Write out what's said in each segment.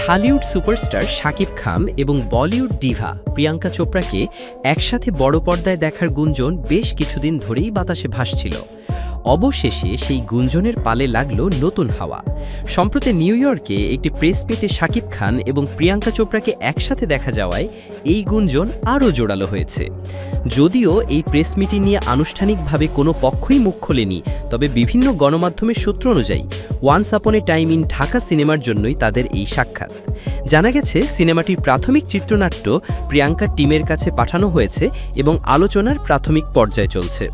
Dhallywood superstar Shakib Khan এবং Bollywood Diva Priyanka চোপড়াকে একসাথে বড় পর্দায় দেখার গুঞ্জন বেশ কিছুদিন ধরেই বাতাসে ভাসছিল। অবশেষে সেই গুঞ্জনের পালে লাগলো নতুন হাওয়া। সম্প্রতি নিউ ইয়র্কে একটি প্রেস মিটে শাকিব খান এবং প্রিয়াঙ্কা চোপড়াকে একসাথে দেখা যাওয়ায় এই গুঞ্জন আরও জোরালো হয়েছে। যদিও এই প্রেস মিটিং নিয়ে আনুষ্ঠানিকভাবে কোনো পক্ষই মুখ খোলেনি, তবে বিভিন্ন গণমাধ্যমের সূত্র অনুযায়ী once upon A time in Dhaka সিনেমার জন্যই তাদের এই সাক্ষাৎ। জানা গেছে সিনেমাটির প্রাথমিক চিত্রনাট্য প্রিয়াঙ্কার টিমের কাছে পাঠানো হয়েছে এবং আলোচনার প্রাথমিক পর্যায়ে চলছে।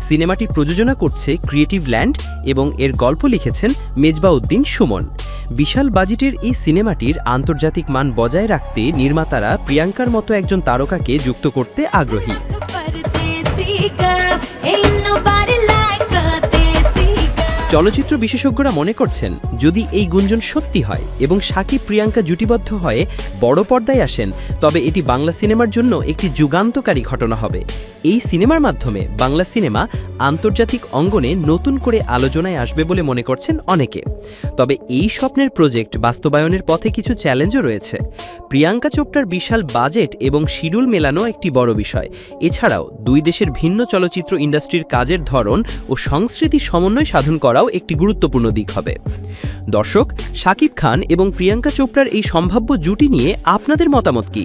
সিনেমাটি প্রযোজনা করছে ক্রিয়েটিভ ল্যান্ড এবং এর গল্প লিখেছেন মেজবাউদ্দিন সুমন। বিশাল বাজেটের এই সিনেমাটির আন্তর্জাতিক মান বজায় রাখতে নির্মাতারা প্রিয়াঙ্কার মতো একজন তারকাকে যুক্ত করতে আগ্রহী। চলচ্চিত্র বিশেষজ্ঞরা মনে করছেন, যদি এই গুঞ্জন সত্যি হয় এবং শাকিব প্রিয়াঙ্কা জুটিবদ্ধ হয়ে বড় পর্দায় আসেন, তবে এটি বাংলা সিনেমার জন্য একটি যুগান্তকারী ঘটনা হবে। এই সিনেমার মাধ্যমে বাংলা সিনেমা আন্তর্জাতিক অঙ্গনে নতুন করে আলোচনায় আসবে বলে মনে করছেন অনেকে। তবে এই স্বপ্নের প্রজেক্ট বাস্তবায়নের পথে কিছু চ্যালেঞ্জও রয়েছে। প্রিয়াঙ্কা চোপড়ার বিশাল বাজেট এবং শিডিউল মেলানো একটি বড় বিষয়। এছাড়াও দুই দেশের ভিন্ন চলচ্চিত্র ইন্ডাস্ট্রির কাজের ধরন ও সংস্কৃতি সমন্বয় সাধন করাও একটি গুরুত্বপূর্ণ দিক হবে। দর্শক, শাকিব খান এবং প্রিয়াঙ্কা চোপড়ার এই সম্ভাব্য জুটি নিয়ে আপনাদের মতামত কি?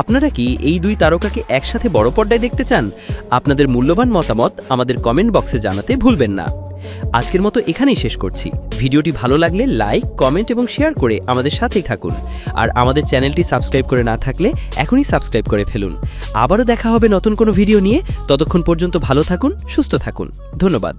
আপনারা কি এই দুই তারকাকে একসাথে বড় পর্দায় দেখতে চান? আপনাদের মূল্যবান মতামত আমাদের কমেন্ট বক্সে জানাতে ভুলবেন না। আজকের মতো এখানেই শেষ করছি। ভিডিওটি ভালো লাগলে লাইক, কমেন্ট এবং শেয়ার করে আমাদের সাথেই থাকুন। আর আমাদের চ্যানেলটি সাবস্ক্রাইব করে না থাকলে এখনই সাবস্ক্রাইব করে ফেলুন। আবারও দেখা হবে নতুন কোনো ভিডিও নিয়ে। ততক্ষণ পর্যন্ত ভালো থাকুন, সুস্থ থাকুন। ধন্যবাদ।